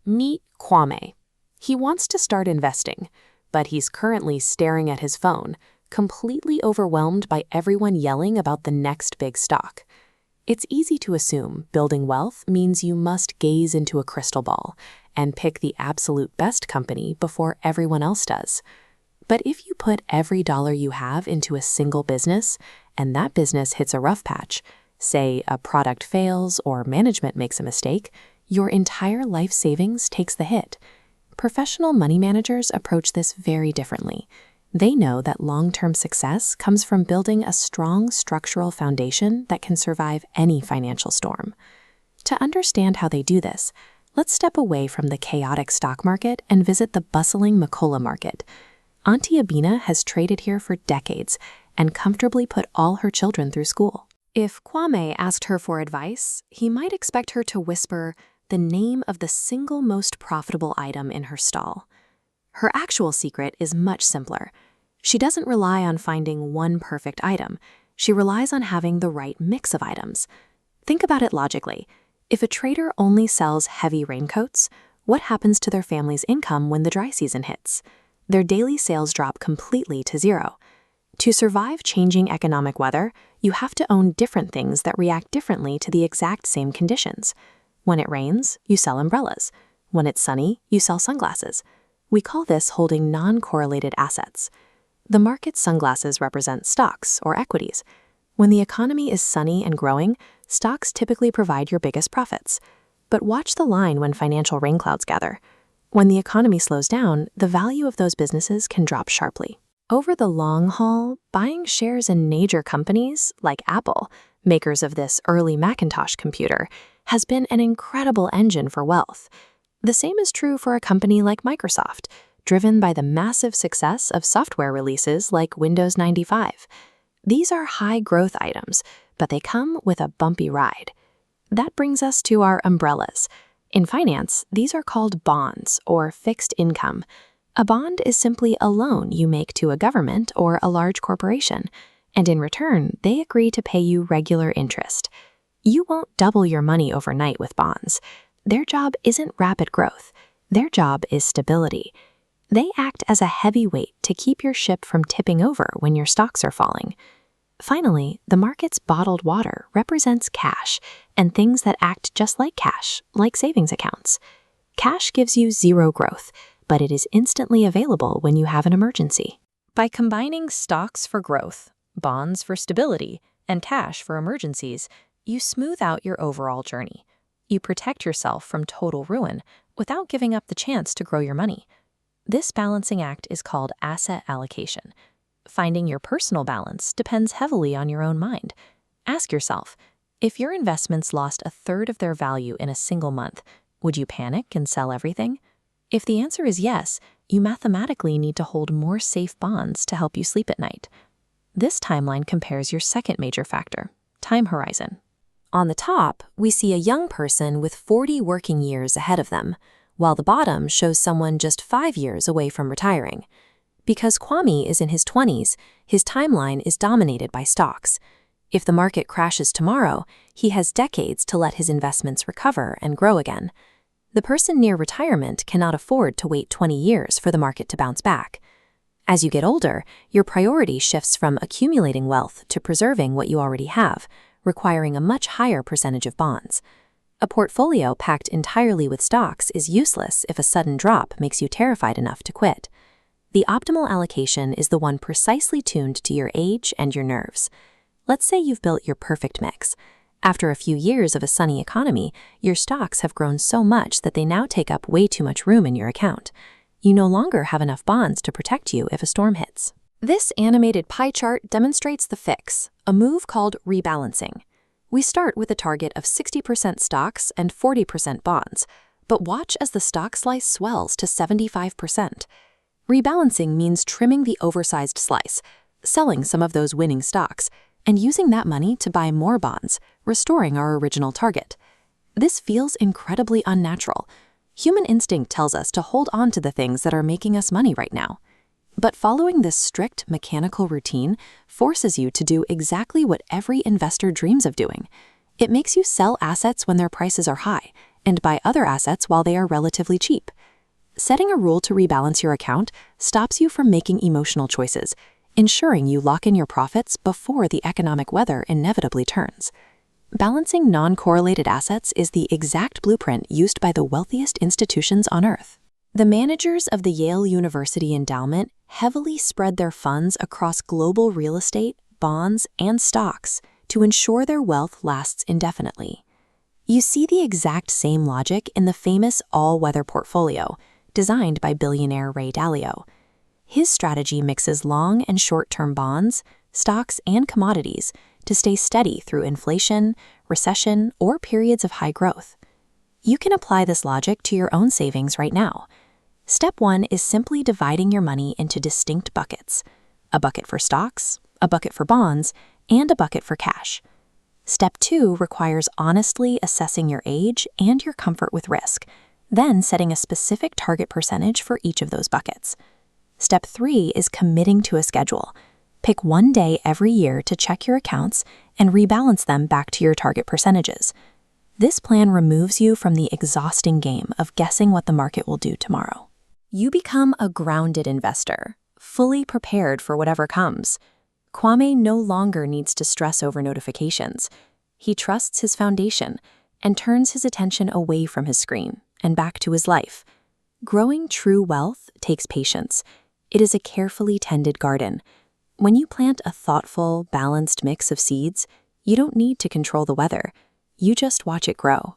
Meet Kwame. He wants to start investing, but he's currently staring at his phone, completely overwhelmed by everyone yelling about the next big stock. It's easy to assume building wealth means you must gaze into a crystal ball and pick the absolute best company before everyone else does. But if you put every dollar you have into a single business, and that business hits a rough patch, say a product fails or management makes a mistake, your entire life savings takes the hit. Professional money managers approach this very differently. They know that long-term success comes from building a strong structural foundation that can survive any financial storm. To understand how they do this, let's step away from the chaotic stock market and visit the bustling Macola market. Auntie Abina has traded here for decades and comfortably put all her children through school. If Kwame asked her for advice, he might expect her to whisper the name of the single most profitable item in her stall. Her actual secret is much simpler. She doesn't rely on finding one perfect item. She relies on having the right mix of items. Think about it logically. If a trader only sells heavy raincoats, what happens to their family's income when the dry season hits? Their daily sales drop completely to zero. To survive changing economic weather, you have to own different things that react differently to the exact same conditions. When it rains, you sell umbrellas. When it's sunny, you sell sunglasses. We call this holding non-correlated assets. The market's sunglasses represent stocks or equities. When the economy is sunny and growing, stocks typically provide your biggest profits. But watch the line when financial rain clouds gather. When the economy slows down, the value of those businesses can drop sharply. Over the long haul, buying shares in major companies like Apple, makers of this early Macintosh computer, has been an incredible engine for wealth. The same is true for a company like Microsoft, driven by the massive success of software releases like Windows 95. These are high-growth items, but they come with a bumpy ride. That brings us to our umbrellas. In finance, these are called bonds or fixed income. A bond is simply a loan you make to a government or a large corporation, and in return, they agree to pay you regular interest. You won't double your money overnight with bonds. Their job isn't rapid growth. Their job is stability. They act as a heavy weight to keep your ship from tipping over when your stocks are falling. Finally, the market's bottled water represents cash and things that act just like cash, like savings accounts. Cash gives you zero growth, but it is instantly available when you have an emergency. By combining stocks for growth, bonds for stability, and cash for emergencies, you smooth out your overall journey. You protect yourself from total ruin without giving up the chance to grow your money. This balancing act is called asset allocation. Finding your personal balance depends heavily on your own mind. Ask yourself, if your investments lost a third of their value in a single month, would you panic and sell everything? If the answer is yes, you mathematically need to hold more safe bonds to help you sleep at night. This timeline compares your second major factor, time horizon. On the top, we see a young person with 40 working years ahead of them, while the bottom shows someone just 5 years away from retiring. Because Kwame is in his 20s, his timeline is dominated by stocks. If the market crashes tomorrow, he has decades to let his investments recover and grow again. The person near retirement cannot afford to wait 20 years for the market to bounce back. As you get older, your priority shifts from accumulating wealth to preserving what you already have, requiring a much higher percentage of bonds. A portfolio packed entirely with stocks is useless if a sudden drop makes you terrified enough to quit. The optimal allocation is the one precisely tuned to your age and your nerves. Let's say you've built your perfect mix. After a few years of a sunny economy, your stocks have grown so much that they now take up way too much room in your account. You no longer have enough bonds to protect you if a storm hits. This animated pie chart demonstrates the fix, a move called rebalancing. We start with a target of 60% stocks and 40% bonds, but watch as the stock slice swells to 75%. Rebalancing means trimming the oversized slice, selling some of those winning stocks, and using that money to buy more bonds, restoring our original target. This feels incredibly unnatural. Human instinct tells us to hold on to the things that are making us money right now. But following this strict mechanical routine forces you to do exactly what every investor dreams of doing. It makes you sell assets when their prices are high and buy other assets while they are relatively cheap. Setting a rule to rebalance your account stops you from making emotional choices, ensuring you lock in your profits before the economic weather inevitably turns. Balancing non-correlated assets is the exact blueprint used by the wealthiest institutions on Earth. The managers of the Yale University Endowment heavily spread their funds across global real estate, bonds, and stocks to ensure their wealth lasts indefinitely. You see the exact same logic in the famous all-weather portfolio, designed by billionaire Ray Dalio. His strategy mixes long and short-term bonds, stocks, and commodities to stay steady through inflation, recession, or periods of high growth. You can apply this logic to your own savings right now. Step 1 is simply dividing your money into distinct buckets: a bucket for stocks, a bucket for bonds, and a bucket for cash. Step 2 requires honestly assessing your age and your comfort with risk, then setting a specific target percentage for each of those buckets. Step 3 is committing to a schedule. Pick one day every year to check your accounts and rebalance them back to your target percentages. This plan removes you from the exhausting game of guessing what the market will do tomorrow. You become a grounded investor, fully prepared for whatever comes. Kwame no longer needs to stress over notifications. He trusts his foundation and turns his attention away from his screen and back to his life. Growing true wealth takes patience. It is a carefully tended garden. When you plant a thoughtful, balanced mix of seeds, you don't need to control the weather. You just watch it grow.